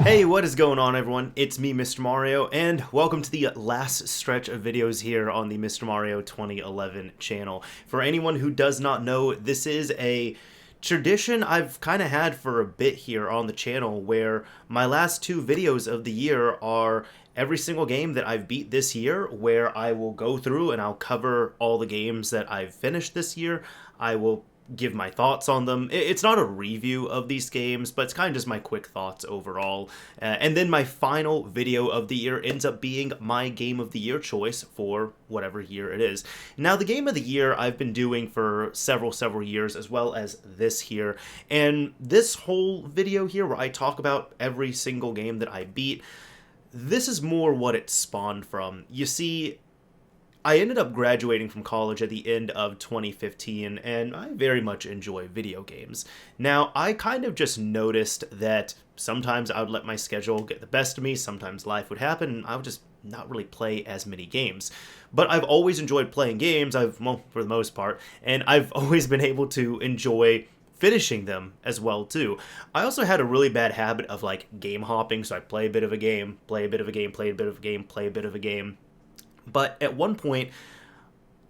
Hey, what is going on, everyone? It's me, Mr. Mario, and welcome to the last stretch of videos here on the Mr. Mario 2011 channel. For anyone who does not know, this is a tradition I've kind of had for a bit here on the channel, where my last two videos of the year are every single game that I've beat this year, where I will go through and I'll cover all the games that I've finished this year. I will give my thoughts on them. It's not a review of these games, but it's kind of just my quick thoughts overall. And then my final video of the year ends up being my game of the year choice for whatever year it is. Now, the game of the year I've been doing for several years, as well as this here. And this whole video here, where I talk about every single game that I beat, this is more what it spawned from. You see, I ended up graduating from college at the end of 2015, and I very much enjoy video games. Now, I kind of just noticed that sometimes I would let my schedule get the best of me, sometimes life would happen, and I would just not really play as many games. But I've always enjoyed playing games, well, for the most part, and I've always been able to enjoy finishing them as well too. I also had a really bad habit of game hopping, so I'd play a bit of a game, play a bit of a game, play a bit of a game, play a bit of a game. But at one point,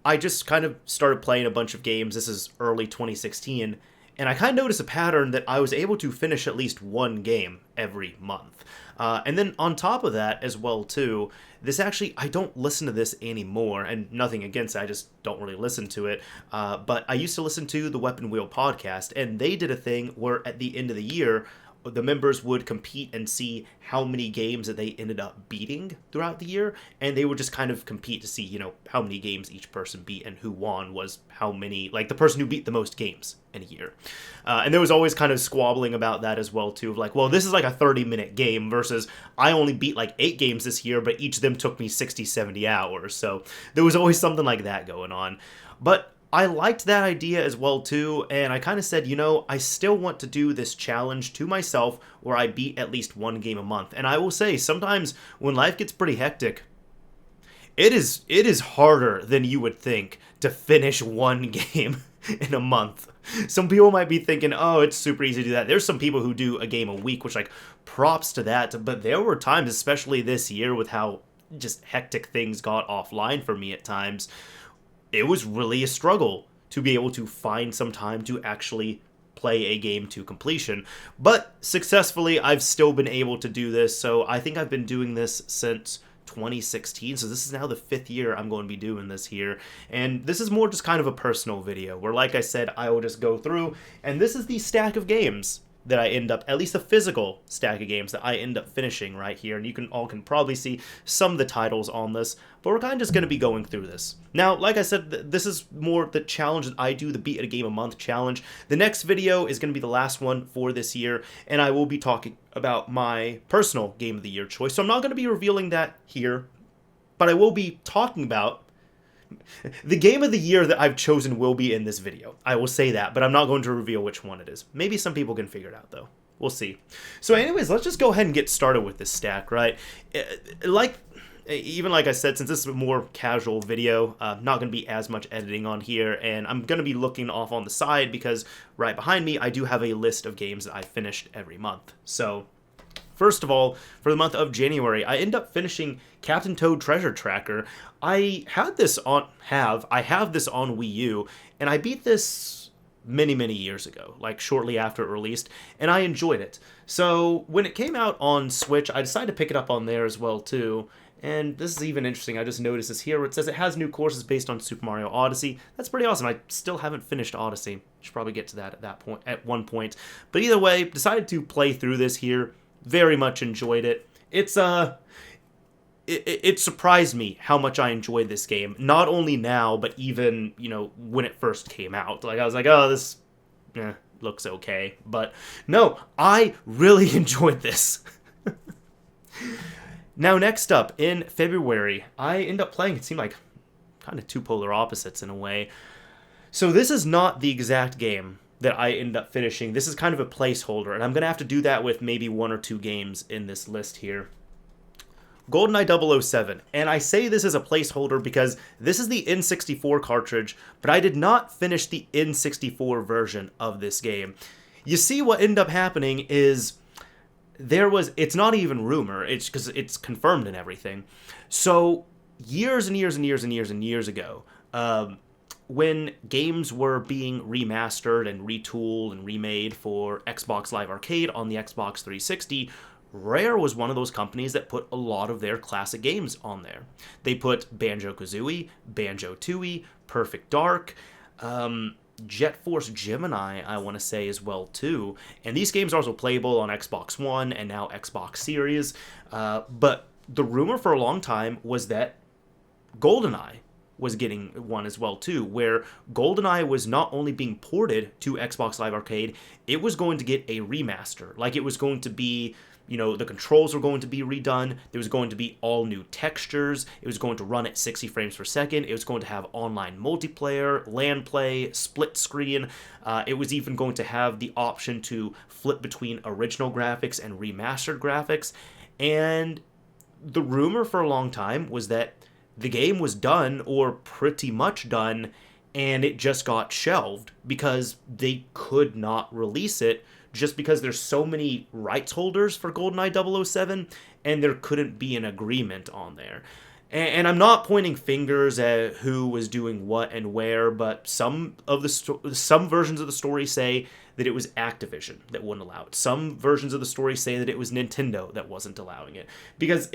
I just kind of started playing a bunch of games. This is early 2016, and I kind of noticed a pattern that I was able to finish at least one game every month. And then on top of that as well too, this actually, I don't listen to this anymore, and nothing against it, I just don't really listen to it. But I used to listen to the Weapon Wheel podcast, and they did a thing where at the end of the year, the members would compete and see how many games that they ended up beating throughout the year, and they would just kind of compete to see, how many games each person beat, and who won was how many, the person who beat the most games in a year. And there was always kind of squabbling about that as well, too, of well, this is a 30-minute game versus I only beat 8 games this year, but each of them took me 60, 70 hours, so there was always something like that going on. But I liked that idea as well too, and I kind of said, I still want to do this challenge to myself where I beat at least one game a month. And I will say, sometimes when life gets pretty hectic, it is harder than you would think to finish one game in a month. Some people might be thinking, oh, it's super easy to do that. There's some people who do a game a week, which props to that. But there were times, especially this year with how just hectic things got offline for me at times, it was really a struggle to be able to find some time to actually play a game to completion. But successfully, I've still been able to do this, so I think I've been doing this since 2016, so this is now the 5th year I'm going to be doing this here. And this is more just kind of a personal video, where like I said, I will just go through, and this is the stack of games that I end up, at least a physical stack of games that I end up finishing right here. And you can probably see some of the titles on this, but we're kind of just going to be going through this. Now, like I said, this is more the challenge that I do, the beat a game a month challenge. The next video is going to be the last one for this year, and I will be talking about my personal game of the year choice. So I'm not going to be revealing that here, but I will be talking about the game of the year that I've chosen will be in this video. I will say that, but I'm not going to reveal which one it is. Maybe some people can figure it out, though. We'll see. So anyways, let's just go ahead and get started with this stack, right? Even like I said, since this is a more casual video, not going to be as much editing on here, and I'm going to be looking off on the side because right behind me, I do have a list of games that I finished every month. So first of all, for the month of January, I end up finishing Captain Toad Treasure Tracker. I have this on Wii U, and I beat this many years ago, shortly after it released, and I enjoyed it. So when it came out on Switch, I decided to pick it up on there as well too. And this is even interesting. I just noticed this here where it says it has new courses based on Super Mario Odyssey. That's pretty awesome. I still haven't finished Odyssey. Should probably get to that at one point. But either way, decided to play through this here. Very much enjoyed it. It surprised me how much I enjoyed this game. Not only now, but even, when it first came out. I was like, oh, this looks okay. But no, I really enjoyed this. Now, next up, in February, I end up playing, it seemed like kind of two polar opposites in a way. So this is not the exact game that I end up finishing. This is kind of a placeholder, and I'm going to have to do that with maybe 1 or 2 games in this list here. GoldenEye 007, and I say this as a placeholder because this is the N64 cartridge, but I did not finish the N64 version of this game. you see what ended up happening is it's not even rumor, it's because it's confirmed and everything. So years and years and years and years and years ago, when games were being remastered and retooled and remade for Xbox Live Arcade on the Xbox 360, Rare was one of those companies that put a lot of their classic games on there. They put Banjo-Kazooie, Banjo-Tooie, Perfect Dark, Jet Force Gemini, I want to say as well too. And these games are also playable on Xbox One and now Xbox Series. But the rumor for a long time was that GoldenEye was getting one as well too, where GoldenEye was not only being ported to Xbox Live Arcade, it was going to get a remaster. Like, it was going to be, the controls were going to be redone. There was going to be all new textures. It was going to run at 60 frames per second. It was going to have online multiplayer, LAN play, split screen. It was even going to have the option to flip between original graphics and remastered graphics. And the rumor for a long time was that the game was done, or pretty much done, and it just got shelved because they could not release it just because there's so many rights holders for GoldenEye 007, and there couldn't be an agreement on there. And I'm not pointing fingers at who was doing what and where, but some versions of the story say that it was Activision that wouldn't allow it. Some versions of the story say that it was Nintendo that wasn't allowing it, because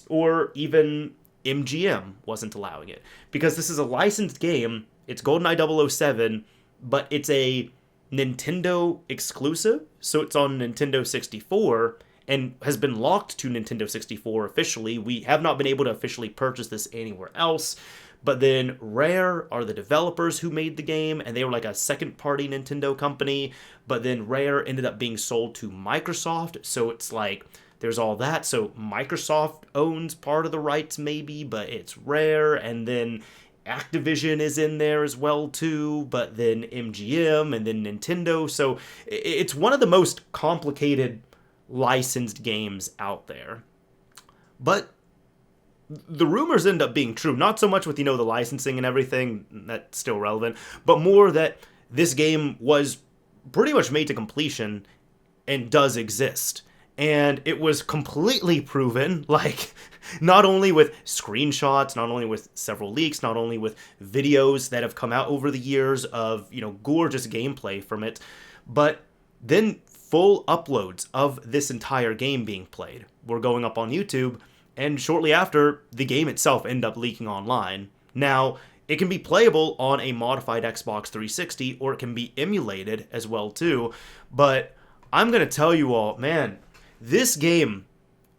or even MGM wasn't allowing it, because this is a licensed game. It's GoldenEye 007, but it's a Nintendo exclusive, so it's on Nintendo 64 and has been locked to Nintendo 64 officially. We have not been able to officially purchase this anywhere else, but then Rare are the developers who made the game, and they were like a second-party Nintendo company, but then Rare ended up being sold to Microsoft, so it's like there's all that. So Microsoft owns part of the rights maybe, but it's Rare, and then Activision is in there as well too, but then MGM and then Nintendo. So it's one of the most complicated licensed games out there. But the rumors end up being true, not so much with, the licensing and everything, that's still relevant, but more that this game was pretty much made to completion and does exist. And it was completely proven, like, not only with screenshots, not only with several leaks, not only with videos that have come out over the years of, gorgeous gameplay from it, but then full uploads of this entire game being played were going up on YouTube, and shortly after, the game itself ended up leaking online. Now, it can be playable on a modified Xbox 360, or it can be emulated as well too, but I'm going to tell you all, man, this game,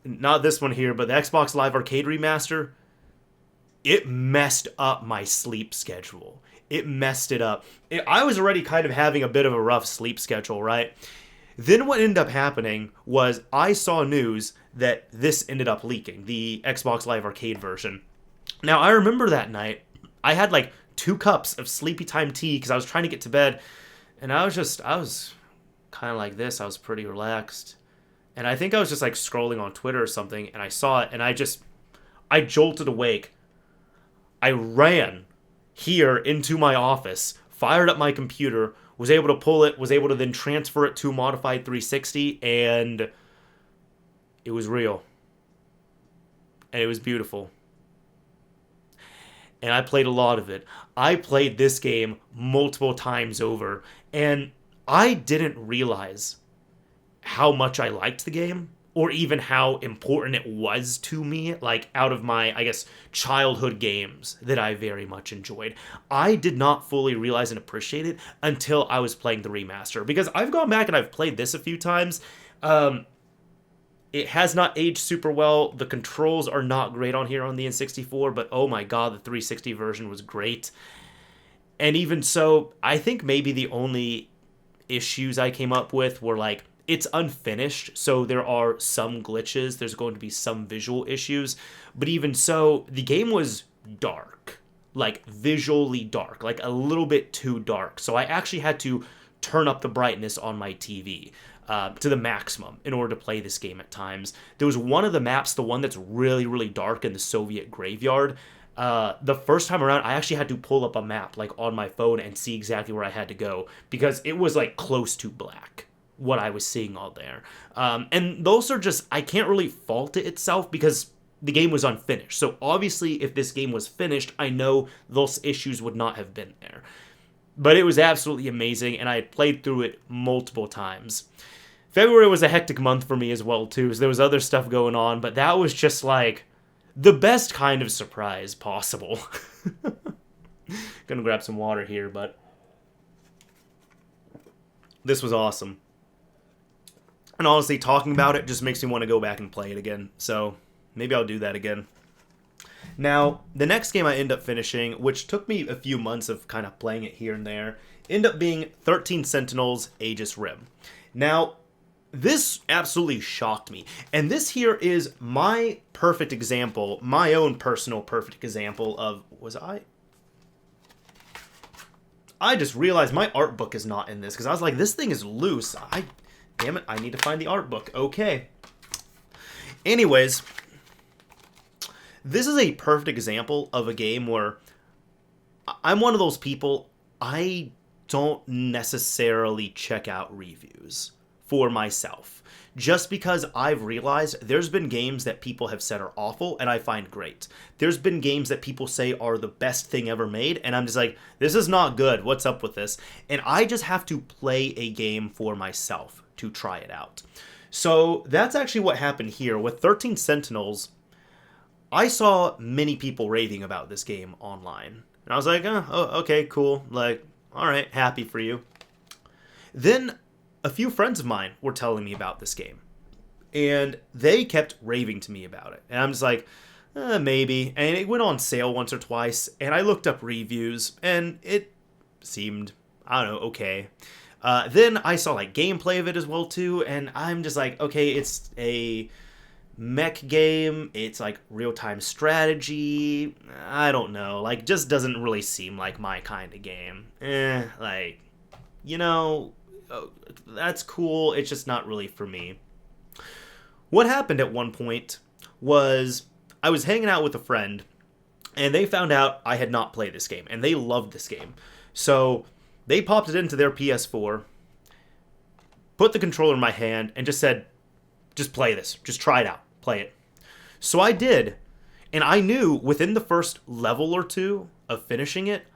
not this one here, but the Xbox Live Arcade remaster, it messed up my sleep schedule. It messed it up. I was already kind of having a bit of a rough sleep schedule, right? Then what ended up happening was I saw news that this ended up leaking, the Xbox Live Arcade version. Now, I remember that night, I had like 2 cups of sleepy time tea because I was trying to get to bed, and I was kind of like this. I was pretty relaxed. And I think I was just like scrolling on Twitter or something, and I saw it, and I jolted awake. I ran here into my office, fired up my computer, was able to pull it, was able to then transfer it to modified 360, and it was real. And it was beautiful. And I played a lot of it. I played this game multiple times over, and I didn't realize how much I liked the game, or even how important it was to me, like out of my, I guess, childhood games that I very much enjoyed. I did not fully realize and appreciate it until I was playing the remaster, because I've gone back and I've played this a few times. It has not aged super well. The controls are not great on here on the N64, but oh my god, the 360 version was great. And even so, I think maybe the only issues I came up with were like, it's unfinished, so there are some glitches, there's going to be some visual issues, but even so, the game was dark, like visually dark, like a little bit too dark, so I actually had to turn up the brightness on my TV to the maximum in order to play this game at times. There was one of the maps, the one that's really, really dark in the Soviet graveyard. The first time around, I actually had to pull up a map like on my phone and see exactly where I had to go, because it was like close to black. what I was seeing all there. And those are just, I can't really fault it itself because the game was unfinished. So obviously if this game was finished, I know those issues would not have been there. But it was absolutely amazing, and I had played through it multiple times. February was a hectic month for me as well, too, so there was other stuff going on, but that was just, like, the best kind of surprise possible. Gonna grab some water here, but this was awesome. And honestly, talking about it just makes me want to go back and play it again, so maybe I'll do that again. Now, the next game I end up finishing, which took me a few months of kind of playing it here and there, ended up being 13 Sentinels Aegis Rim. Now, this absolutely shocked me. And this here is my perfect example, my own personal perfect example of, I just realized my art book is not in this, because I was like, this thing is loose. Damn it, I need to find the art book. Okay. Anyways, this is a perfect example of a game where I'm one of those people, I don't necessarily check out reviews for myself. Just because I've realized there's been games that people have said are awful and I find great. There's been games that people say are the best thing ever made and I'm just like, this is not good. What's up with this? And I just have to play a game for myself to try it out. So that's actually what happened here. With 13 Sentinels, I saw many people raving about this game online. And I was like, oh, okay, cool. Like, all right, happy for you. Then a few friends of mine were telling me about this game. And they kept raving to me about it. And I'm just like, maybe. And it went on sale once or twice. And I looked up reviews. And it seemed, I don't know, okay. Then I saw like gameplay of it as well too. And I'm just like, okay, it's a mech game. It's like real-time strategy. I don't know. Like, just doesn't really seem like my kind of game. Like, you know, that's cool. It's just not really for me. What happened at one point was I was hanging out with a friend and they found out I had not played this game and they loved this game. So they popped it into their PS4, put the controller in my hand and just said, just play this. Just try it out. Play it. So I did. And I knew within the first level or two of finishing it,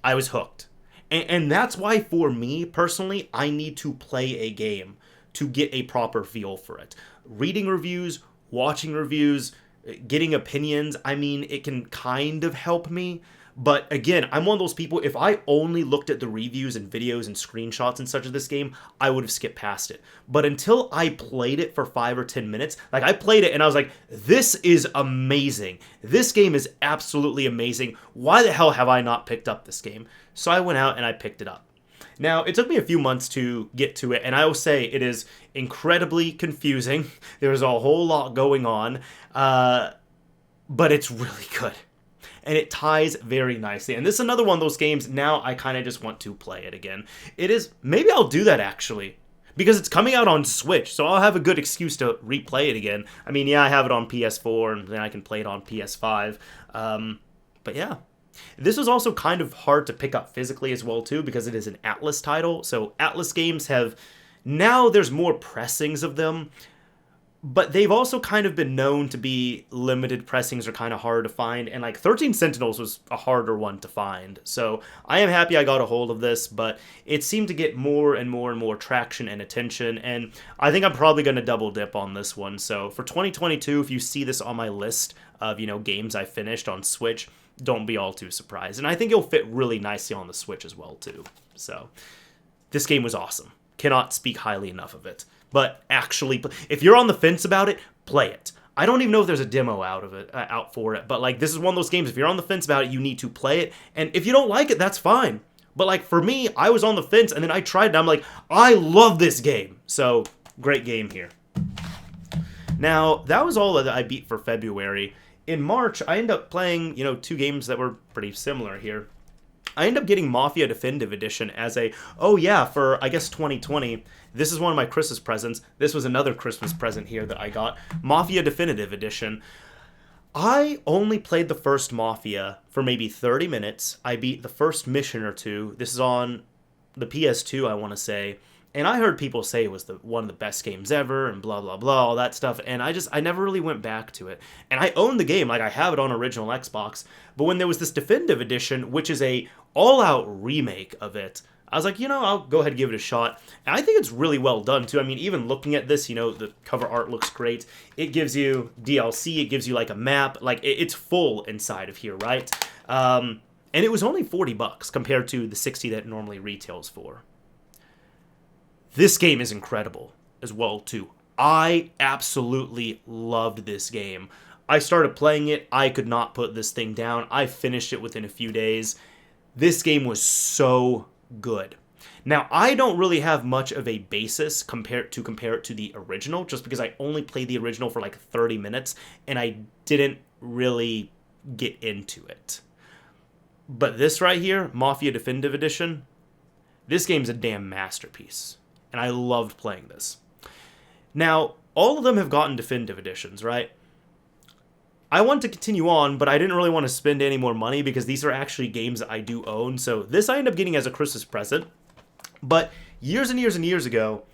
I was hooked. And that's why, for me, personally, I need to play a game to get a proper feel for it. Reading reviews, watching reviews, getting opinions, I mean, it can kind of help me. But again, I'm one of those people, if I only looked at the reviews and videos and screenshots and such of this game, I would have skipped past it. But until I played it for 5 or 10 minutes, like I played it and I was like, this is amazing. This game is absolutely amazing. Why the hell have I not picked up this game? So I went out and I picked it up. Now, it took me a few months to get to it, and I will say it is incredibly confusing. There's a whole lot going on, but it's really good. And it ties very nicely. And this is another one of those games, now I kind of just want to play it again. It is, maybe I'll do that actually. Because it's coming out on Switch, so I'll have a good excuse to replay it again. I mean, yeah, I have it on PS4, and then I can play it on PS5. But yeah. This was also kind of hard to pick up physically as well, too, because it is an Atlas title. So Atlas games have, now there's more pressings of them. But they've also kind of been known to be limited pressings are kind of hard to find. And like 13 Sentinels was a harder one to find. So I am happy I got a hold of this, but it seemed to get more and more and more traction and attention. And I think I'm probably going to double dip on this one. So for 2022, if you see this on my list of, you know, games I finished on Switch, don't be all too surprised. And I think it'll fit really nicely on the Switch as well too. So this game was awesome. Cannot speak highly enough of it. But actually, if you're on the fence about it, play it. I don't even know if there's a demo out for it, but like this is one of those games, if you're on the fence about it, you need to play it. And if you don't like it, that's fine. But like for me, I was on the fence and then I tried it and I'm like, I love this game. So, great game here. Now, that was all that I beat for February. In March, I ended up playing, you know, 2 games that were pretty similar here. I ended up getting Mafia Definitive Edition as a, oh yeah, for, I guess, 2020. This is one of my Christmas presents. This was another Christmas present here that I got. Mafia Definitive Edition. I only played the first Mafia for maybe 30 minutes. I beat the first mission or two. This is on the PS2, I want to say. And I heard people say it was one of the best games ever and blah, blah, blah, all that stuff. And I never really went back to it. And I own the game, like I have it on original Xbox. But when there was this definitive edition, which is a all-out remake of it, I was like, I'll go ahead and give it a shot. And I think it's really well done, too. I mean, even looking at this, the cover art looks great. It gives you DLC. It gives you, like, a map. Like, it's full inside of here, right? And it was only $40 compared to the $60 that it normally retails for. This game is incredible as well, too. I absolutely loved this game. I started playing it. I could not put this thing down. I finished it within a few days. This game was so good. Now, I don't really have much of a basis compare it to the original, just because I only played the original for like 30 minutes, and I didn't really get into it. But this right here, Mafia Definitive Edition, this game's a damn masterpiece, and I loved playing this. Now, all of them have gotten Definitive Editions, right? I want to continue on, but I didn't really want to spend any more money because these are actually games that I do own. So this I ended up getting as a Christmas present. But years and years and years ago,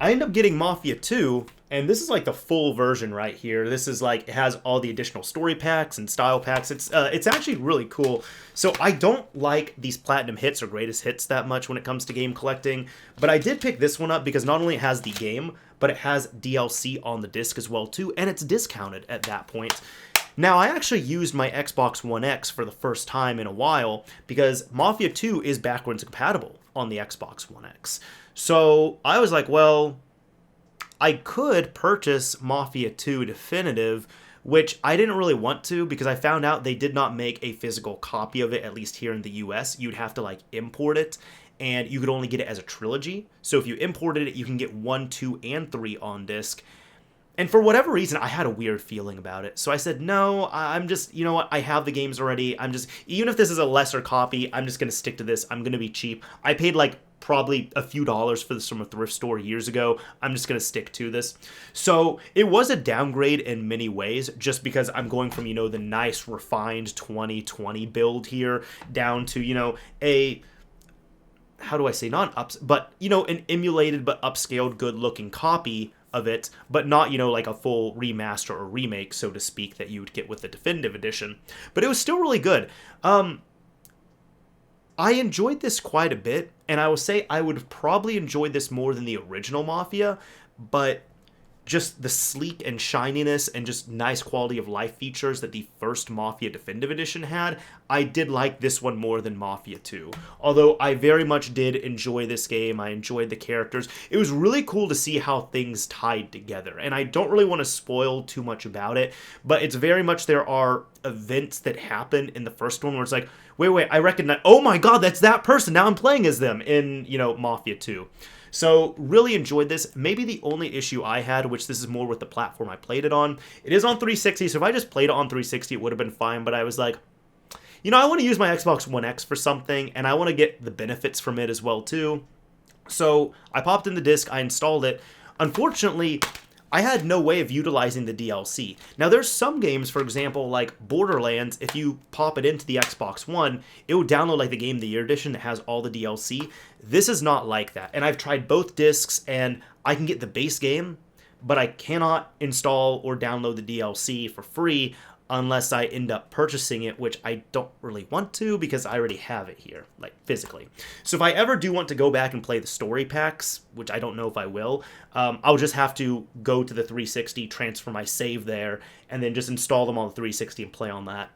I ended up getting Mafia 2, and this is like the full version right here. This is like, it has all the additional story packs and style packs. It's actually really cool. So I don't like these platinum hits or greatest hits that much when it comes to game collecting, but I did pick this one up because not only it has the game, but it has DLC on the disc as well too, and it's discounted at that point. Now, I actually used my Xbox One X for the first time in a while because Mafia 2 is backwards compatible on the Xbox One X. So I was like, well, I could purchase Mafia 2 Definitive, which I didn't really want to because I found out they did not make a physical copy of it, at least here in the US. You'd have to like import it, and you could only get it as a trilogy. So if you imported it, you can get 1, 2, and 3 on disc. And for whatever reason, I had a weird feeling about it. So I said, no, I'm just, you know what, I have the games already. Even if this is a lesser copy, I'm just going to stick to this. I'm going to be cheap. I paid like probably a few dollars for this from a thrift store years ago. I'm just going to stick to this. So it was a downgrade in many ways, just because I'm going from, the nice refined 2020 build here down to, a, how do I say, not but, an emulated but upscaled good looking copy of it, but not, like a full remaster or remake, so to speak, that you would get with the Definitive Edition. But it was still really good. I enjoyed this quite a bit, and I will say I would have probably enjoyed this more than the original Mafia, but just the sleek and shininess and just nice quality of life features that the first Mafia Definitive Edition had, I did like this one more than Mafia 2. Although I very much did enjoy this game, I enjoyed the characters. It was really cool to see how things tied together, and I don't really want to spoil too much about it, but it's very much there are events that happen in the first one where it's like, wait, I recognize, oh my god, that's that person, now I'm playing as them in, Mafia 2. So, really enjoyed this. Maybe the only issue I had, which this is more with the platform I played it on, it is on 360, so if I just played it on 360, it would have been fine, but I was like, I want to use my Xbox One X for something, and I want to get the benefits from it as well, too. So, I popped in the disc, I installed it. Unfortunately, I had no way of utilizing the DLC. Now, there's some games, for example, like Borderlands, if you pop it into the Xbox One, it will download like the Game of the Year edition that has all the DLC. This is not like that. And I've tried both discs, and I can get the base game, but I cannot install or download the DLC for free unless I end up purchasing it, which I don't really want to because I already have it here, like physically. So if I ever do want to go back and play the story packs, which I don't know if I will, I'll just have to go to the 360, transfer my save there, and then just install them on the 360 and play on that.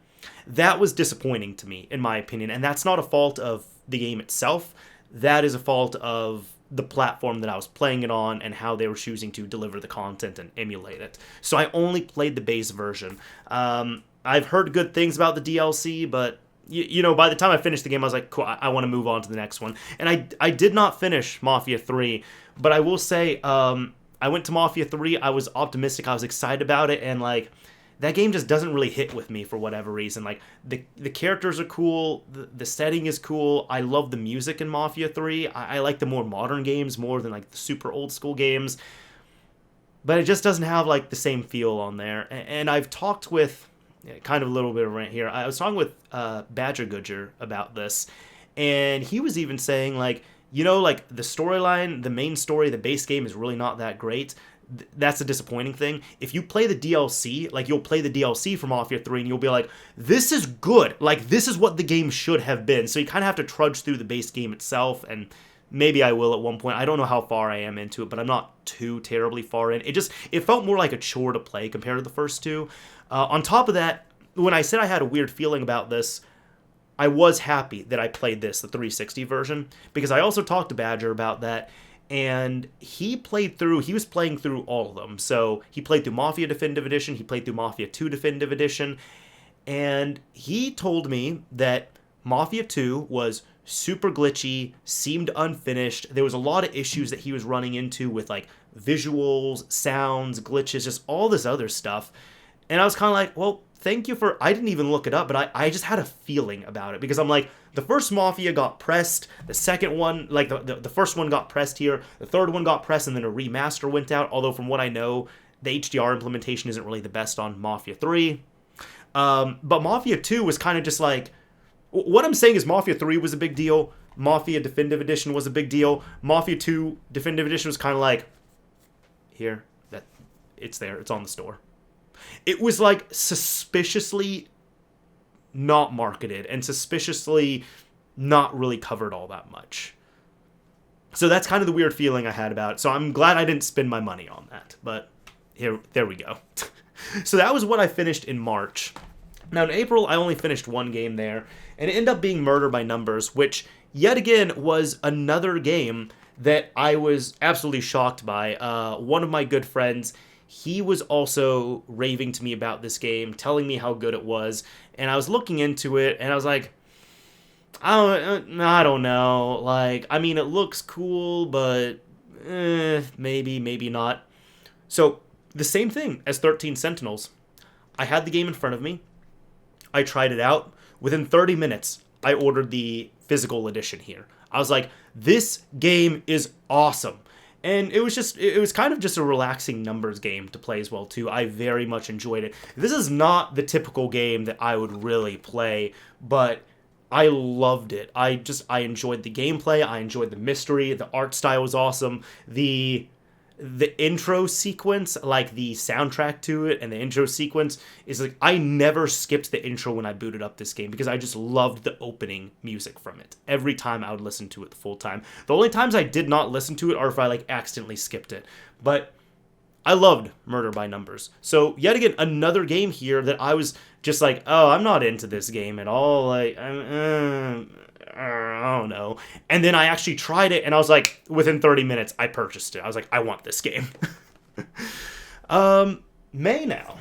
That was disappointing to me, in my opinion, and that's not a fault of the game itself. That is a fault of the platform that I was playing it on and how they were choosing to deliver the content and emulate it. So I only played the base version. I've heard good things about the DLC, but by the time I finished the game, I was like, cool, I want to move on to the next one. And I did not finish Mafia 3, but I will say, I went to Mafia 3, I was optimistic, I was excited about it, and like, that game just doesn't really hit with me for whatever reason. Like, the characters are cool, the setting is cool, I love the music in Mafia 3, I like the more modern games more than like the super old school games, but it just doesn't have like the same feel on there. And I've talked with, kind of a little bit of a rant here, I was talking with Badger Goodger about this, and he was even saying like, like the storyline, the main story, the base game is really not that great. That's a disappointing thing. If you play the DLC, like you'll play the DLC for Mafia 3 and you'll be like, this is good. Like this is what the game should have been. So you kind of have to trudge through the base game itself, and maybe I will at one point. I don't know how far I am into it, but I'm not too terribly far in. It felt more like a chore to play compared to the first two. On top of that, when I said I had a weird feeling about this, I was happy that I played the 360 version, because I also talked to Badger about that, and he was playing through all of them. So he played through Mafia Definitive Edition, he played through Mafia 2 Definitive Edition, and he told me that Mafia 2 was super glitchy, seemed unfinished. There was a lot of issues that he was running into with like visuals, sounds, glitches, just all this other stuff. And I was kind of like, well, thank you for... I didn't even look it up, but I just had a feeling about it, because I'm like, the first Mafia got pressed, the second one, like the first one got pressed here, the third one got pressed, and then a remaster went out, although from what I know, the HDR implementation isn't really the best on Mafia 3. But Mafia 2 was kind of just like... What I'm saying is Mafia 3 was a big deal, Mafia Definitive Edition was a big deal, Mafia 2 Definitive Edition was kind of like, here, it's there, it's on the store. It was like suspiciously not marketed and suspiciously not really covered all that much. So that's kind of the weird feeling I had about it. So I'm glad I didn't spend my money on that. But there we go. So that was what I finished in March. Now in April, I only finished one game there, and it ended up being Murder by Numbers, which yet again was another game that I was absolutely shocked by. One of my good friends, he was also raving to me about this game, telling me how good it was, and I was looking into it, and I was like, I don't know, like, I mean, it looks cool, but maybe not. So, the same thing as 13 Sentinels. I had the game in front of me, I tried it out, within 30 minutes, I ordered the physical edition here. I was like, this game is awesome. And it was kind of just a relaxing numbers game to play as well, too. I very much enjoyed it. This is not the typical game that I would really play, but I loved it. I enjoyed the gameplay, I enjoyed the mystery, the art style was awesome, the intro sequence, like the soundtrack to it and the intro sequence is like, I never skipped the intro when I booted up this game, because I just loved the opening music from it. Every time I would listen to it the full time. The only times I did not listen to it are if I like accidentally skipped it. But I loved Murder by Numbers. So yet again, another game here that I was just like, oh, I'm not into this game at all. Like, I don't know. And then I actually tried it, and I was like, within 30 minutes, I purchased it. I was like, I want this game. May now.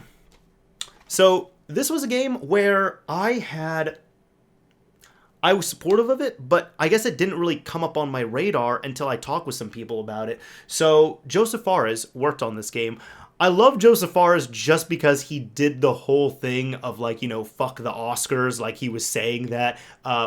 So this was a game where I was supportive of it, but I guess it didn't really come up on my radar until I talked with some people about it. So Joseph Fares worked on this game. I love Joseph Fares just because he did the whole thing of like, fuck the Oscars, like he was saying that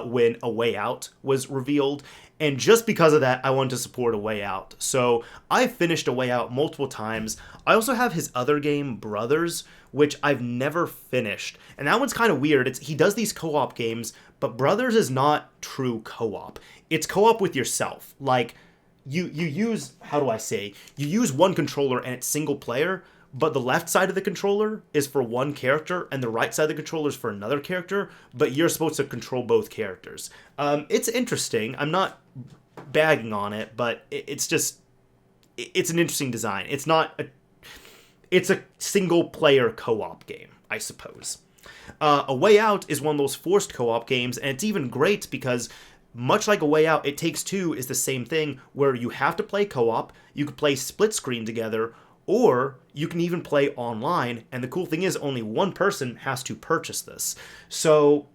when A Way Out was revealed. And just because of that, I wanted to support A Way Out. So I finished A Way Out multiple times. I also have his other game, Brothers, which I've never finished. And that one's kind of weird. He does these co-op games, but Brothers is not true co-op. It's co-op with yourself. Like, you use, how do I say, you use one controller and it's single player, but the left side of the controller is for one character and the right side of the controller is for another character, but you're supposed to control both characters. It's interesting. I'm not bagging on it, but it's an interesting design. It's a single player co-op game, I suppose. A Way Out is one of those forced co-op games, and it's even great because much like A Way Out, It Takes Two is the same thing, where you have to play co-op, you can play split screen together, or you can even play online, and the cool thing is only one person has to purchase this. So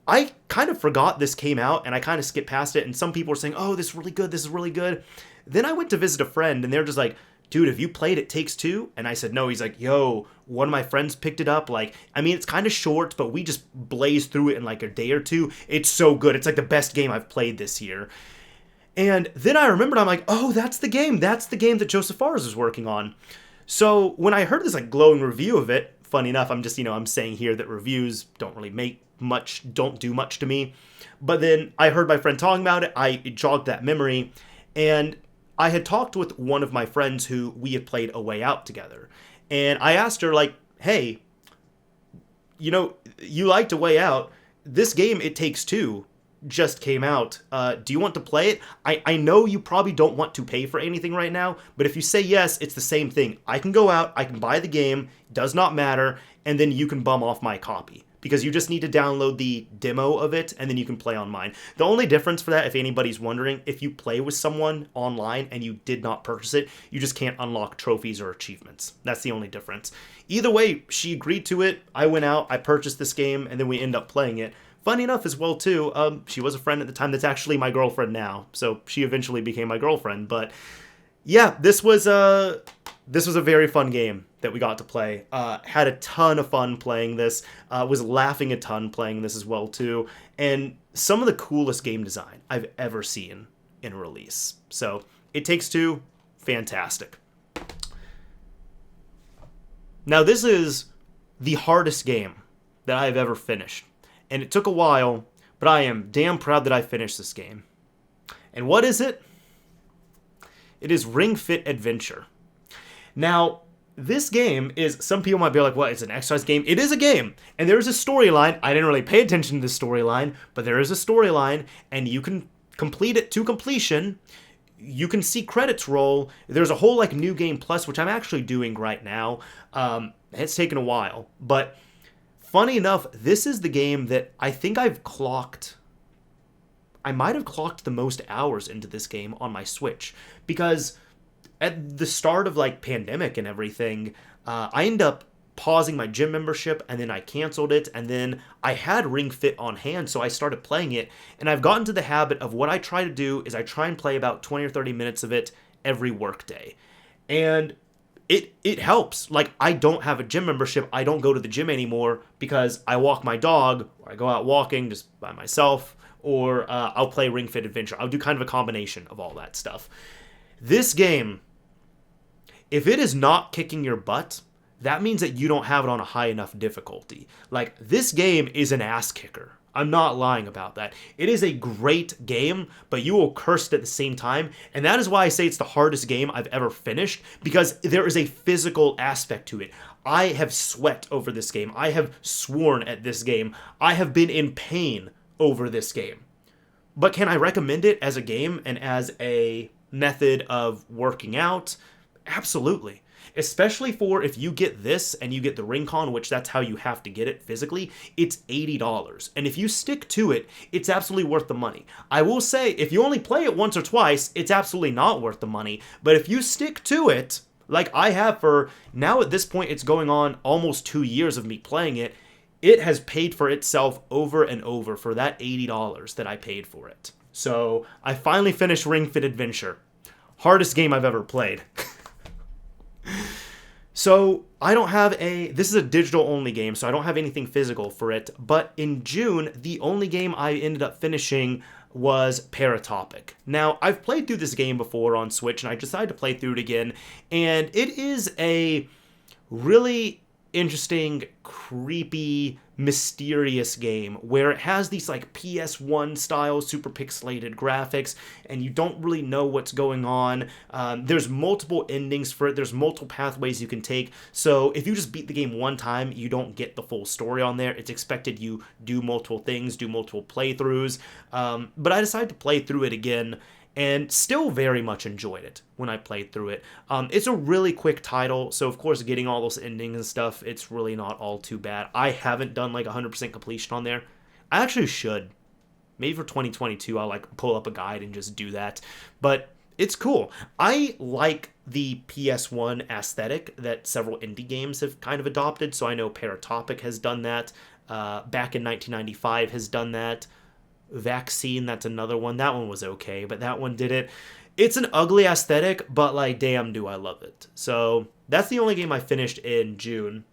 I kind of forgot this came out, and I kind of skipped past it, and some people were saying, oh, this is really good, this is really good. Then I went to visit a friend, and they're just like, dude, have you played It Takes Two? And I said, no. He's like, yo, one of my friends picked it up. Like, I mean, it's kind of short, but we just blazed through it in like a day or two. It's so good. It's like the best game I've played this year. And then I remembered, I'm like, oh, that's the game. That's the game that Joseph Fares is working on. So when I heard this like glowing review of it, funny enough, I'm just, I'm saying here that reviews don't do much to me. But then I heard my friend talking about it. It jogged that memory. And I had talked with one of my friends who we had played A Way Out together. And I asked her, like, hey, you liked A Way Out. This game, It Takes Two, just came out. Do you want to play it? I know you probably don't want to pay for anything right now, but if you say yes, it's the same thing. I can go out, I can buy the game, does not matter, and then you can bum off my copy. Because you just need to download the demo of it, and then you can play on mine. The only difference for that, if anybody's wondering, if you play with someone online and you did not purchase it, you just can't unlock trophies or achievements. That's the only difference. Either way, she agreed to it. I went out, I purchased this game, and then we end up playing it. Funny enough as well, too, she was a friend at the time. That's actually my girlfriend now. So she eventually became my girlfriend. But yeah, this was a very fun game that we got to play. Had a ton of fun playing this. Was laughing a ton playing this as well, too. And some of the coolest game design I've ever seen in a release. So, It Takes Two, fantastic. Now, this is the hardest game that I've ever finished. And it took a while, but I am damn proud that I finished this game. And what is it? It is Ring Fit Adventure. Now, this game is, some people might be like, what, it's an exercise game? It is a game, and there's a storyline. I didn't really pay attention to the storyline, but there is a storyline, and you can complete it to completion. You can see credits roll. There's a whole, New Game Plus, which I'm actually doing right now. It's taken a while, but funny enough, this is the game that I think I might have clocked the most hours into this game on my Switch, because at the start of pandemic and everything, I ended up pausing my gym membership, and then I canceled it, and then I had Ring Fit on hand, so I started playing it, and I've gotten to the habit of what I try to do is I try and play about 20 or 30 minutes of it every workday. And it helps. I don't have a gym membership. I don't go to the gym anymore because I walk my dog, or I go out walking just by myself, or I'll play Ring Fit Adventure. I'll do kind of a combination of all that stuff. This game, if it is not kicking your butt, that means that you don't have it on a high enough difficulty. This game is an ass kicker. I'm not lying about that. It is a great game, but you will curse it at the same time, and that is why I say it's the hardest game I've ever finished, because there is a physical aspect to it. I have sweat over this game. I have sworn at this game. I have been in pain over this game. But can I recommend it as a game and as a method of working out? Absolutely. Especially for if you get this and you get the Ring-Con, which that's how you have to get it physically, it's $80. And if you stick to it, it's absolutely worth the money. I will say, if you only play it once or twice, it's absolutely not worth the money. But if you stick to it, like I have for, now at this point, it's going on almost 2 years of me playing it, it has paid for itself over and over for that $80 that I paid for it. So I finally finished Ring Fit Adventure. Hardest game I've ever played. So I don't have this is a digital only game, so I don't have anything physical for it. But in June, the only game I ended up finishing was Paratopic. Now, I've played through this game before on Switch, and I decided to play through it again. And it is a really interesting, creepy, mysterious game where it has these PS1 style super pixelated graphics, and you don't really know what's going on. There's multiple endings for it. There's multiple pathways you can take. So if you just beat the game one time, you don't get the full story on there. It's expected you do multiple things, do multiple playthroughs. But I decided to play through it again, and still very much enjoyed it when I played through it. It's a really quick title, so of course getting all those endings and stuff, it's really not all too bad. I haven't done 100% completion on there. I actually should. Maybe for 2022 I'll pull up a guide and just do that. But it's cool. I like the PS1 aesthetic that several indie games have kind of adopted, so I know Paratopic has done that. Back in 1995 has done that. Vaccine, that's another one. That one was okay, but that one did it. It's an ugly aesthetic, but damn do I love it. So that's the only game I finished in June.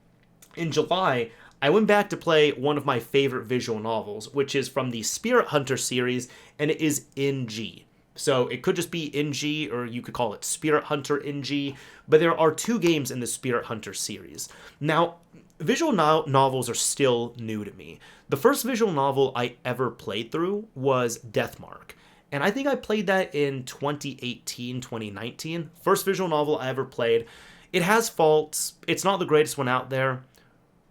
In July, I went back to play one of my favorite visual novels, which is from the Spirit Hunter series, and it is NG. So it could just be NG, or you could call it Spirit Hunter NG, but there are 2 games in the Spirit Hunter series. Now, visual novels are still new to me. The first visual novel I ever played through was Deathmark. And I think I played that in 2018, 2019. First visual novel I ever played. It has faults. It's not the greatest one out there.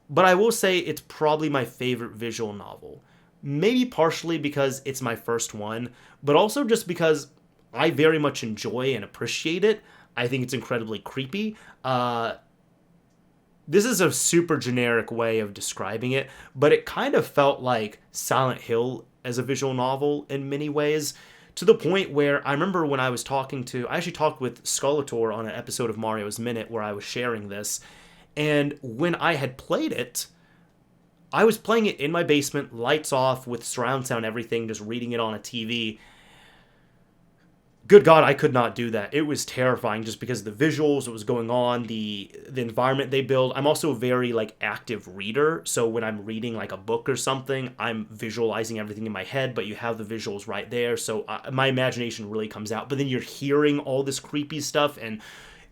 But I will say it's probably my favorite visual novel. Maybe partially because it's my first one, but also just because I very much enjoy and appreciate it. I think it's incredibly creepy. This is a super generic way of describing it, but it kind of felt like Silent Hill as a visual novel in many ways, to the point where I remember when I actually talked with Skulator on an episode of Mario's Minute where I was sharing this, and when I had played it, I was playing it in my basement, lights off, with surround sound, everything, just reading it on a TV. Good God, I could not do that. It was terrifying just because of the visuals, what was going on, the environment they build. I'm also a very, active reader, so when I'm reading, a book or something, I'm visualizing everything in my head, but you have the visuals right there, so my imagination really comes out. But then you're hearing all this creepy stuff, and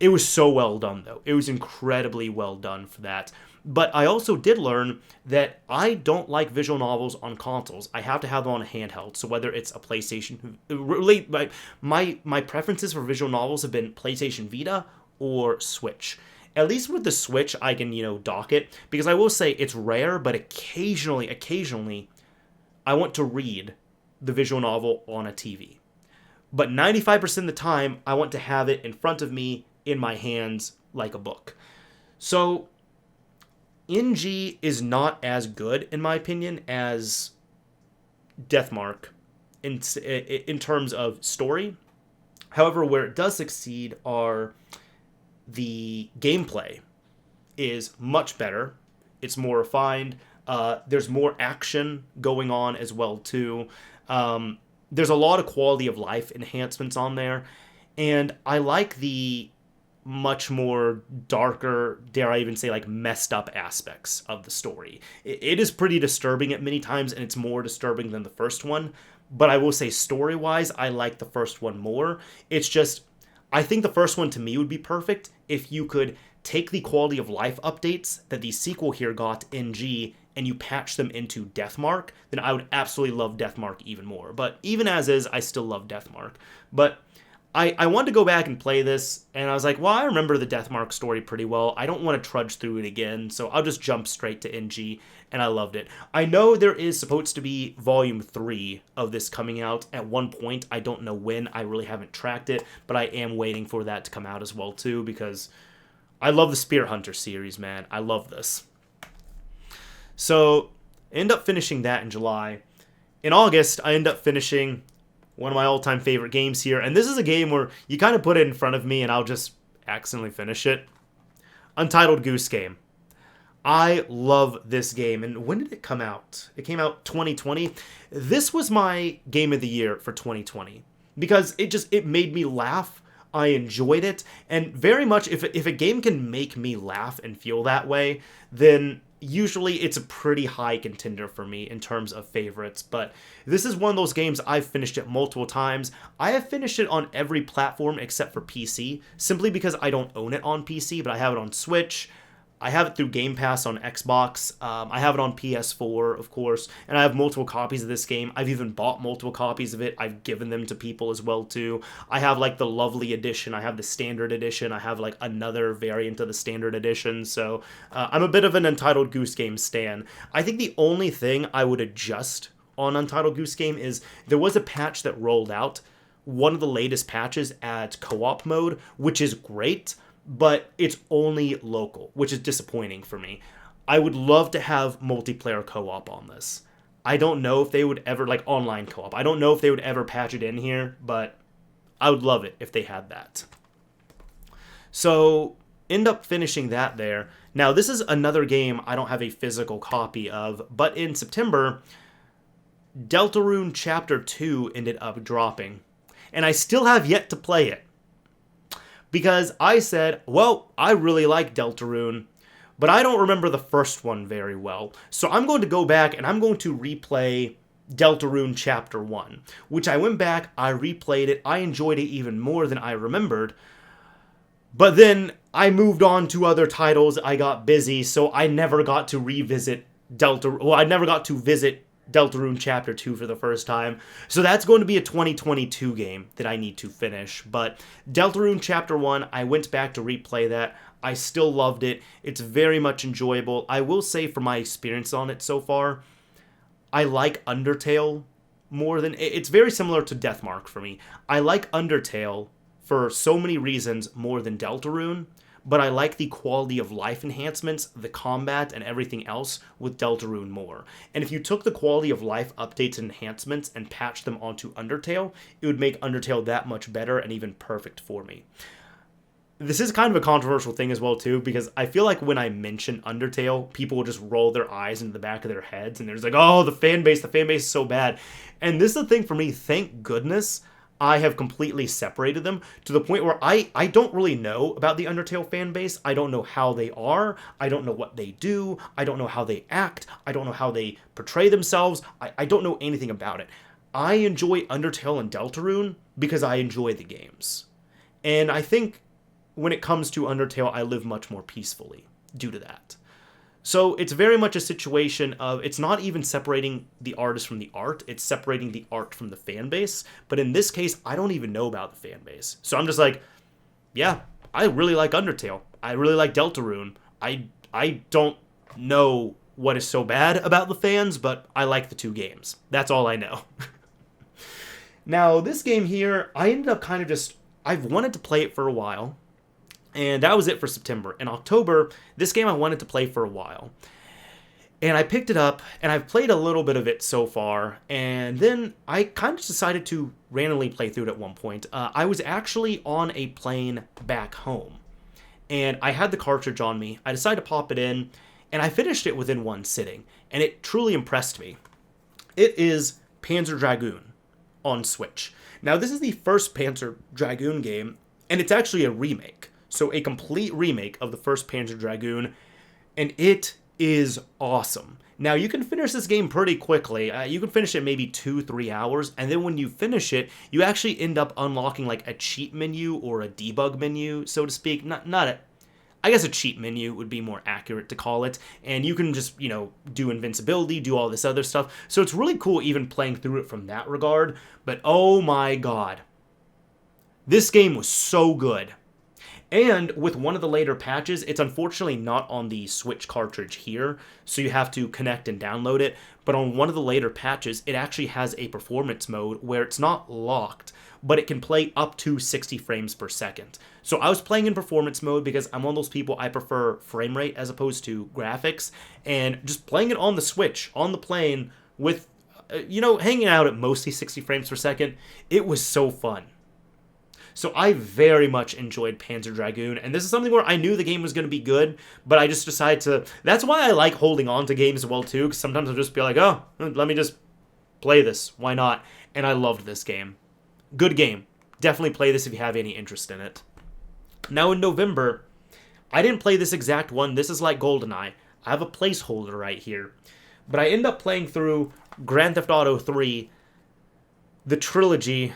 it was so well done, though. It was incredibly well done for that. But I also did learn that I don't like visual novels on consoles. I have to have them on a handheld. So whether it's a PlayStation, really, my preferences for visual novels have been PlayStation Vita or Switch. At least with the Switch, I can, dock it. Because I will say it's rare, but occasionally, I want to read the visual novel on a TV. But 95% of the time, I want to have it in front of me, in my hands, like a book. So NG is not as good, in my opinion, as Deathmark in terms of story. However, where it does succeed are the gameplay is much better. It's more refined. There's more action going on as well, too. There's a lot of quality of life enhancements on there. And I like the much more darker, dare I even say, messed up aspects of the story. It is pretty disturbing at many times, and it's more disturbing than the first one. But I will say, story-wise, I like the first one more. It's just, I think the first one to me would be perfect if you could take the quality of life updates that the sequel here got, NG, and you patch them into Deathmark, then I would absolutely love Deathmark even more. But even as is, I still love Deathmark. But I wanted to go back and play this, and I was like, well, I remember the Deathmark story pretty well. I don't want to trudge through it again, so I'll just jump straight to NG, and I loved it. I know there is supposed to be Volume 3 of this coming out at one point. I don't know when. I really haven't tracked it, but I am waiting for that to come out as well, too, because I love the Spear Hunter series, man. I love this. So, I end up finishing that in July. In August, I end up finishing one of my all-time favorite games here, and this is a game where you kind of put it in front of me and I'll just accidentally finish it. Untitled Goose Game. I love this game, and when did it come out? It came out 2020. This was my game of the year for 2020 because it made me laugh. I enjoyed it, and very much if a game can make me laugh and feel that way, then usually it's a pretty high contender for me in terms of favorites. But this is one of those games I've finished it multiple times. I have finished it on every platform except for PC, simply because I don't own it on PC, but I have it on Switch. I have it through Game Pass on Xbox. I have it on PS4, of course, and I have multiple copies of this game. I've even bought multiple copies of it. I've given them to people as well, too. I have, the lovely edition. I have the standard edition. I have, another variant of the standard edition. So, I'm a bit of an Untitled Goose Game stan. I think the only thing I would adjust on Untitled Goose Game is there was a patch that rolled out, one of the latest patches at co-op mode, which is great, but it's only local, which is disappointing for me. I would love to have multiplayer co-op on this. I don't know if they would ever, online co-op. I don't know if they would ever patch it in here, but I would love it if they had that. So, end up finishing that there. Now, this is another game I don't have a physical copy of, but in September, Deltarune Chapter 2 ended up dropping, and I still have yet to play it. Because I said, well, I really like Deltarune, but I don't remember the first one very well. So I'm going to go back and I'm going to replay Deltarune Chapter 1, which I went back, I replayed it, I enjoyed it even more than I remembered. But then I moved on to other titles, I got busy, so I never got to revisit I never got to visit Deltarune Chapter 2 for the first time. So that's going to be a 2022 game that I need to finish. But Deltarune Chapter 1, I went back to replay that. I still loved it. It's very much enjoyable. I will say from my experience on it so far, I like Undertale more than... It's very similar to Deathmark for me. I like Undertale for so many reasons more than Deltarune, but I like the quality of life enhancements, the combat, and everything else with Deltarune more. And if you took the quality of life updates and enhancements and patched them onto Undertale, it would make Undertale that much better and even perfect for me. This is kind of a controversial thing as well, too, because I feel like when I mention Undertale, people will just roll their eyes into the back of their heads, and they're just like, oh, the fan base is so bad. And this is the thing for me, thank goodness I have completely separated them to the point where I don't really know about the Undertale fan base. I don't know how they are. I don't know what they do. I don't know how they act. I don't know how they portray themselves. I don't know anything about it. I enjoy Undertale and Deltarune because I enjoy the games. And I think when it comes to Undertale, I live much more peacefully due to that. So it's very much a situation of, it's not even separating the artist from the art, it's separating the art from the fan base. But in this case, I don't even know about the fan base. So I'm just like, yeah, I really like Undertale. I really like Deltarune. I don't know what is so bad about the fans, but I like the two games. That's all I know. Now, this game here, I ended up kind of just, I've wanted to play it for a while. And that was it for September. In October, this game I wanted to play for a while. And I picked it up, and I've played a little bit of it so far. And then I kind of decided to randomly play through it at one point. I was actually on a plane back home. And I had the cartridge on me. I decided to pop it in, and I finished it within one sitting. And it truly impressed me. It is Panzer Dragoon on Switch. Now, this is the first Panzer Dragoon game, and it's actually a remake. So a complete remake of the first Panzer Dragoon, and it is awesome. Now, you can finish this game pretty quickly. You can finish it maybe 2-3 hours, and then when you finish it, you actually end up unlocking like a cheat menu or a debug menu, so to speak. I guess a cheat menu would be more accurate to call it, and you can just, do invincibility, do all this other stuff. So it's really cool even playing through it from that regard, but oh my god. This game was so good. And with one of the later patches, it's unfortunately not on the Switch cartridge here, so you have to connect and download it. But on one of the later patches, it actually has a performance mode where it's not locked, but it can play up to 60 frames per second. So I was playing in performance mode because I'm one of those people, I prefer frame rate as opposed to graphics. And just playing it on the Switch, on the plane, with, hanging out at mostly 60 frames per second, it was so fun. So I very much enjoyed Panzer Dragoon, and this is something where I knew the game was going to be good, but I just decided to... That's why I like holding on to games as well, too, because sometimes I'll just be like, oh, let me just play this. Why not? And I loved this game. Good game. Definitely play this if you have any interest in it. Now, in November, I didn't play this exact one. This is like GoldenEye. I have a placeholder right here. But I end up playing through Grand Theft Auto 3, the trilogy...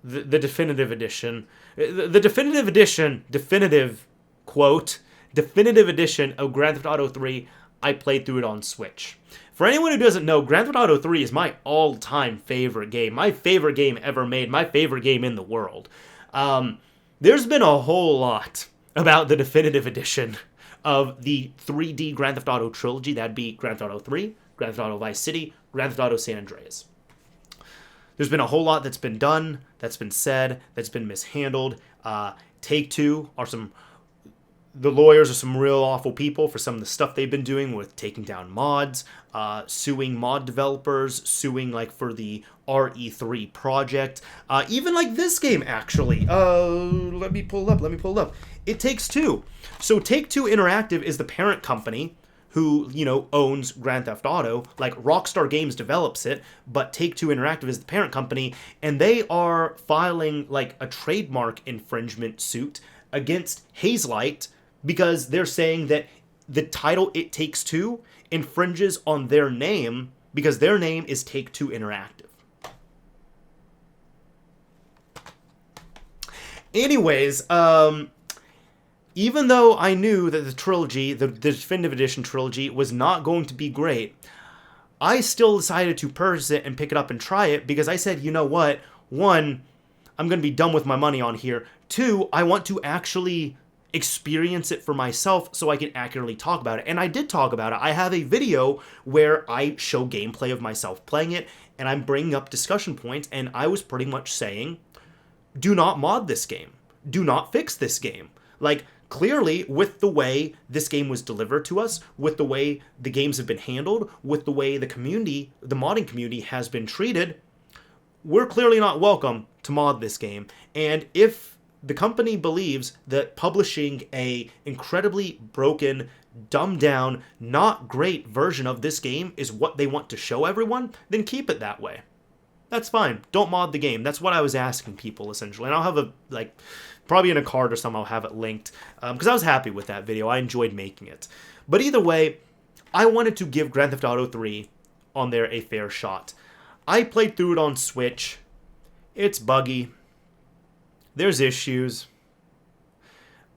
The definitive edition. The definitive edition, definitive edition of Grand Theft Auto 3, I played through it on Switch. For anyone who doesn't know, Grand Theft Auto 3 is my all-time favorite game. My favorite game ever made. My favorite game in the world. There's been a whole lot about the definitive edition of the 3D Grand Theft Auto trilogy. That'd be Grand Theft Auto 3, Grand Theft Auto Vice City, Grand Theft Auto San Andreas. There's been a whole lot that's been done, that's been said, that's been mishandled. Take-Two the lawyers are some real awful people for some of the stuff they've been doing with taking down mods, suing mod developers, suing for the RE3 project, even this game actually. Let me pull up. It Takes-Two. So Take-Two Interactive is the parent company who, owns Grand Theft Auto. Rockstar Games develops it, but Take-Two Interactive is the parent company, and they are filing, a trademark infringement suit against Hazelight because they're saying that the title It Takes-Two infringes on their name because their name is Take-Two Interactive. Anyways, even though I knew that the trilogy, the Definitive Edition trilogy, was not going to be great, I still decided to purchase it and pick it up and try it because I said, you know what? One, I'm going to be done with my money on here. Two, I want to actually experience it for myself so I can accurately talk about it. And I did talk about it. I have a video where I show gameplay of myself playing it, and I'm bringing up discussion points, and I was pretty much saying, do not mod this game. Do not fix this game. Like, clearly, with the way this game was delivered to us, with the way the games have been handled, with the way the community, the modding community has been treated, we're clearly not welcome to mod this game. And if the company believes that publishing a incredibly broken, dumbed down, not great version of this game is what they want to show everyone, then keep it that way. That's fine. Don't mod the game. That's what I was asking people, essentially. And I'll have probably in a card or something, I'll have it linked. Because I was happy with that video. I enjoyed making it. But either way, I wanted to give Grand Theft Auto 3 on there a fair shot. I played through it on Switch. It's buggy. There's issues.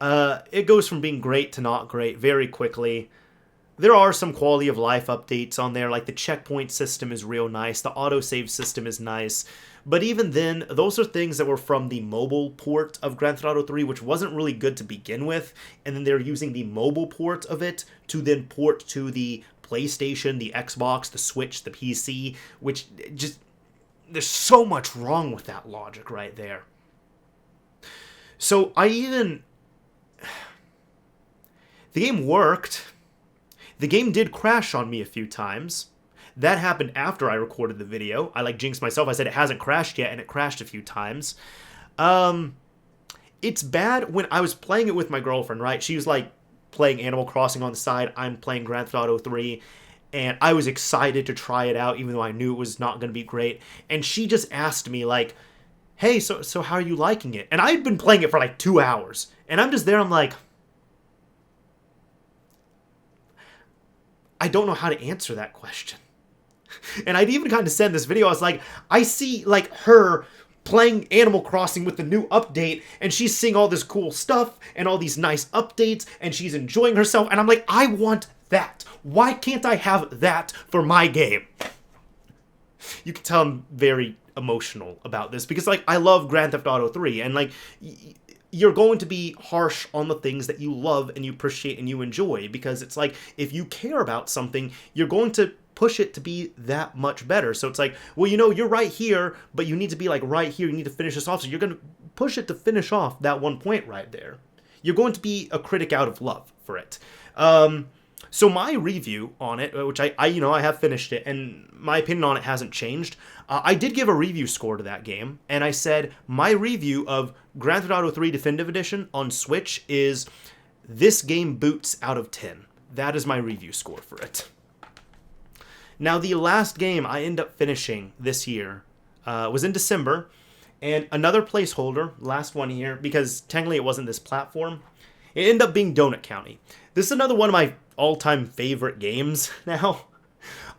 It goes from being great to not great very quickly. There are some quality of life updates on there, like the checkpoint system is real nice, the autosave system is nice, but even then, those are things that were from the mobile port of Grand Theft Auto 3, which wasn't really good to begin with, and then they're using the mobile port of it to then port to the PlayStation, the Xbox, the Switch, the PC, which just, there's so much wrong with that logic right there. So the game worked. The game did crash on me a few times. That happened after I recorded the video. I jinxed myself. I said it hasn't crashed yet, and it crashed a few times. It's bad when I was playing it with my girlfriend, right? She was playing Animal Crossing on the side. I'm playing Grand Theft Auto 3. And I was excited to try it out, even though I knew it was not going to be great. And she just asked me, hey, so how are you liking it? And I had been playing it for 2 hours. And I'm just there, I'm like, I don't know how to answer that question. And I'd even kind of said in this video, I was like, I see her playing Animal Crossing with the new update, and she's seeing all this cool stuff and all these nice updates, and she's enjoying herself, and I'm like, I want that. Why can't I have that for my game? You can tell I'm very emotional about this because I love Grand Theft Auto 3, and you're going to be harsh on the things that you love and you appreciate and you enjoy, because it's if you care about something, you're going to push it to be that much better. So it's well, you're right here, but you need to be right here, you need to finish this off, so you're going to push it to finish off that one point right there. You're going to be a critic out of love for it. So my review on it, which I have finished it, and my opinion on it hasn't changed. I did give a review score to that game, and I said my review of Grand Theft Auto 3 Definitive Edition on Switch is this game boots out of 10. That is my review score for it. Now, the last game I ended up finishing this year was in December, and another placeholder, last one here, because technically it wasn't this platform, it ended up being Donut County. This is another one of my all-time favorite games now.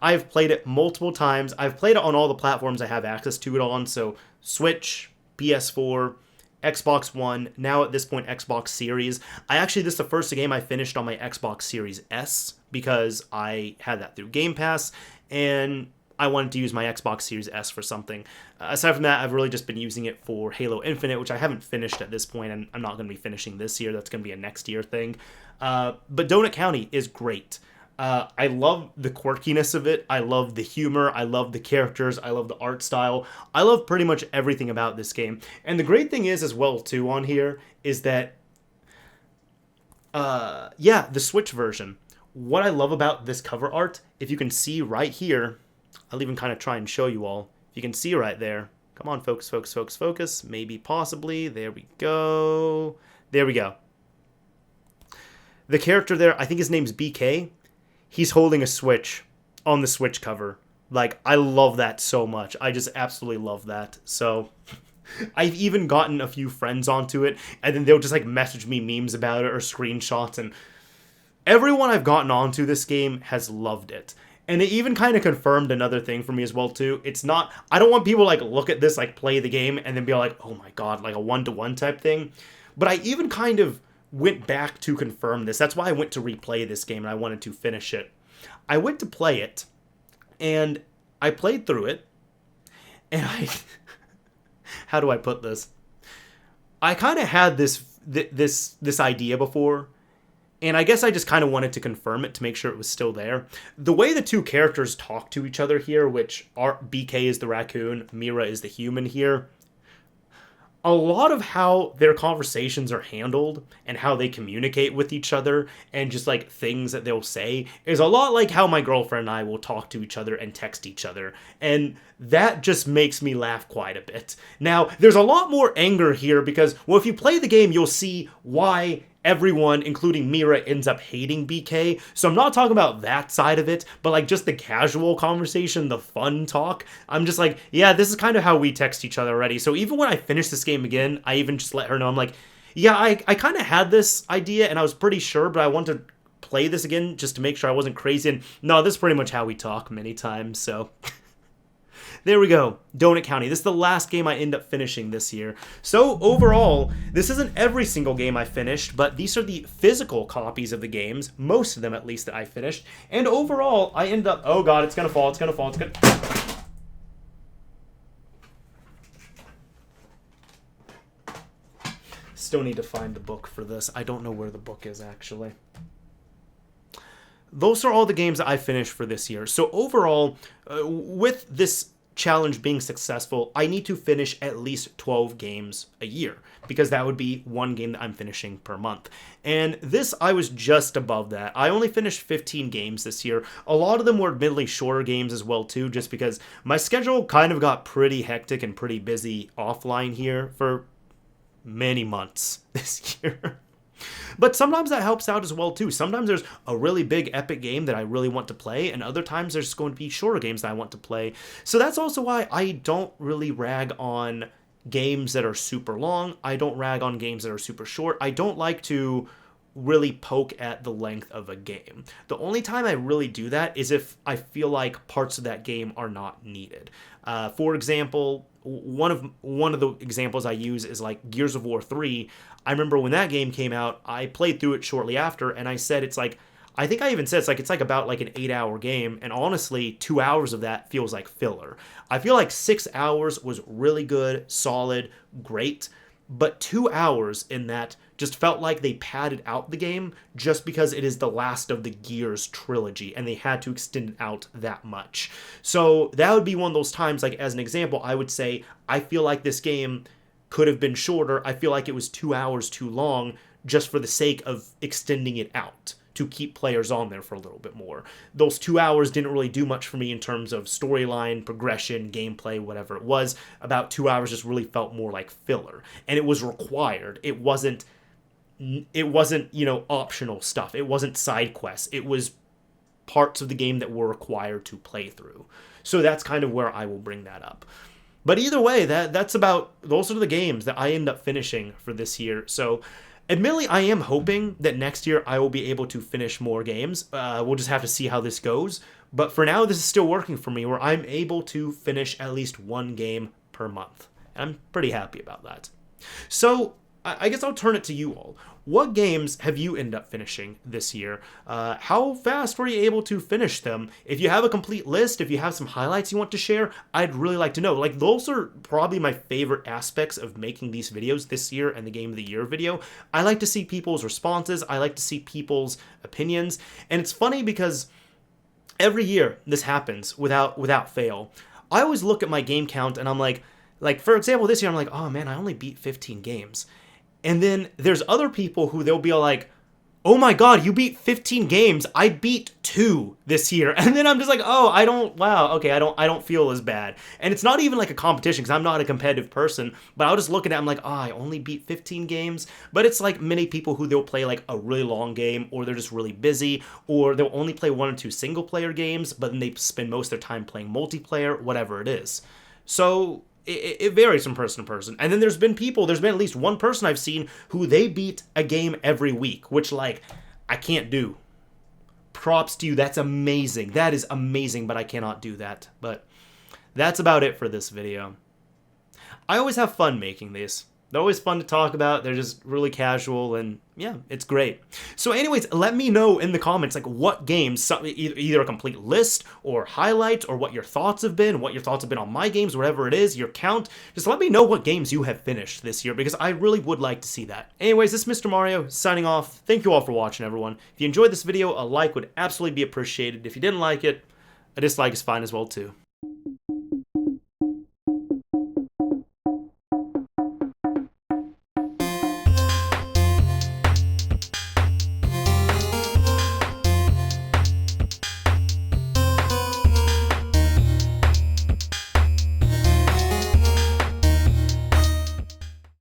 I've played it multiple times. I've played it on all the platforms I have access to it on, so Switch, PS4, Xbox One, now at this point Xbox Series. This is the first game I finished on my Xbox Series S because I had that through Game Pass, and I wanted to use my Xbox Series S for something. Aside from that, I've really just been using it for Halo Infinite, which I haven't finished at this point, and I'm not going to be finishing this year. That's going to be a next year thing. But Donut County is great. I love the quirkiness of it. I love the humor. I love the characters. I love the art style. I love pretty much everything about this game. And the great thing is as well, too, on here, is that, the Switch version. What I love about this cover art, if you can see right here, I'll even kind of try and show you all. If you can see right there. Come on, focus, focus, focus, focus. Maybe, possibly. There we go. There we go. The character there, I think his name's BK. He's holding a Switch on the Switch cover. I love that so much. I just absolutely love that. So, I've even gotten a few friends onto it, and then they'll just, message me memes about it or screenshots, and everyone I've gotten onto this game has loved it. And it even kind of confirmed another thing for me as well, too. It's not, I don't want people look at this, play the game, and then be oh my god, a one-to-one type thing. But I even kind of went back to confirm this. That's why I went to replay this game and I wanted to finish it. I went to play it and I played through it and how do I put this? I kind of had this idea before, and I guess I just kind of wanted to confirm it to make sure it was still there. The way the two characters talk to each other here, which are BK is the raccoon, Mira is the human here, a lot of how their conversations are handled and how they communicate with each other and just like things that they'll say is a lot like how my girlfriend and I will talk to each other and text each other. And that just makes me laugh quite a bit. Now, there's a lot more anger here because, well, if you play the game, you'll see why everyone, including Mira, ends up hating BK. So I'm not talking about that side of it, but like just the casual conversation, the fun talk. I'm just like, yeah, this is kind of how we text each other already. So even when I finish this game again, I even just let her know, I'm like, yeah, I kind of had this idea and I was pretty sure, but I want to play this again just to make sure I wasn't crazy. And no, this is pretty much how we talk many times, so... There we go, Donut County. This is the last game I end up finishing this year. So overall, this isn't every single game I finished, but these are the physical copies of the games, most of them at least that I finished. And overall, I end up, oh god, it's gonna fall, it's gonna fall, it's gonna... Still need to find the book for this. I don't know where the book is actually. Those are all the games that I finished for this year. So overall, with this challenge being successful, I need to finish at least 12 games a year because that would be one game that I'm finishing per month. And this, I was just above that. I only finished 15 games this year. A lot of them were admittedly shorter games as well too, just because my schedule kind of got pretty hectic and pretty busy offline here for many months this year. But sometimes that helps out as well too. Sometimes there's a really big epic game that I really want to play, and other times there's going to be shorter games that I want to play. So that's also why I don't really rag on games that are super long. I don't rag on games that are super short. I don't like to really poke at the length of a game. The only time I really do that is if I feel like parts of that game are not needed. For example, one of the examples I use is like Gears of War 3. I remember when that game came out, I played through it shortly after, and I said it's like, I think I even said it's like about like an 8-hour game, and honestly, 2 hours of that feels like filler. I feel like 6 hours was really good, solid, great, but 2 hours in that just felt like they padded out the game just because it is the last of the Gears trilogy and they had to extend it out that much. So that would be one of those times, like as an example, I would say, I feel like this game could have been shorter. I feel like it was 2 hours too long just for the sake of extending it out to keep players on there for a little bit more. Those 2 hours didn't really do much for me in terms of storyline, progression, gameplay, whatever it was. About 2 hours just really felt more like filler. And it was required. It wasn't, you know, optional stuff. It wasn't side quests. It was parts of the game that were required to play through. So that's kind of where I will bring that up. But either way, those are the games that I end up finishing for this year. So admittedly, I am hoping that next year I will be able to finish more games. We'll just have to see how this goes. But for now, this is still working for me, where I'm able to finish at least one game per month. I'm pretty happy about that. So I guess I'll turn it to you all. What games have you ended up finishing this year? How fast were you able to finish them? If you have a complete list, if you have some highlights you want to share, I'd really like to know. Like, those are probably my favorite aspects of making these videos this year and the Game of the Year video. I like to see people's responses. I like to see people's opinions. And it's funny because every year this happens without fail. I always look at my game count and I'm like, for example, this year I'm like, oh man, I only beat 15 games. And then there's other people who they'll be like, oh my god, you beat 15 games. I beat 2 this year. And then I'm just like, oh, I don't feel as bad. And it's not even like a competition because I'm not a competitive person, but I'll just look at it, I'm like, oh, I only beat 15 games. But it's like many people who they'll play like a really long game, or they're just really busy, or they'll only play 1 or 2 single player games, but then they spend most of their time playing multiplayer, whatever it is. So it varies from person to person. And then there's been at least one person I've seen who they beat a game every week, which, like, I can't do. Props to you. That's amazing. That is amazing, but I cannot do that. But that's about it for this video. I always have fun making these. They're always fun to talk about. They're just really casual, and yeah, it's great. So anyways, let me know in the comments, like, what games, either a complete list or highlights, or what your thoughts have been, on my games, whatever it is, your count. Just let me know what games you have finished this year, because I really would like to see that. Anyways, this is Mr. Mario signing off. Thank you all for watching, everyone. If you enjoyed this video, a like would absolutely be appreciated. If you didn't like it, a dislike is fine as well too.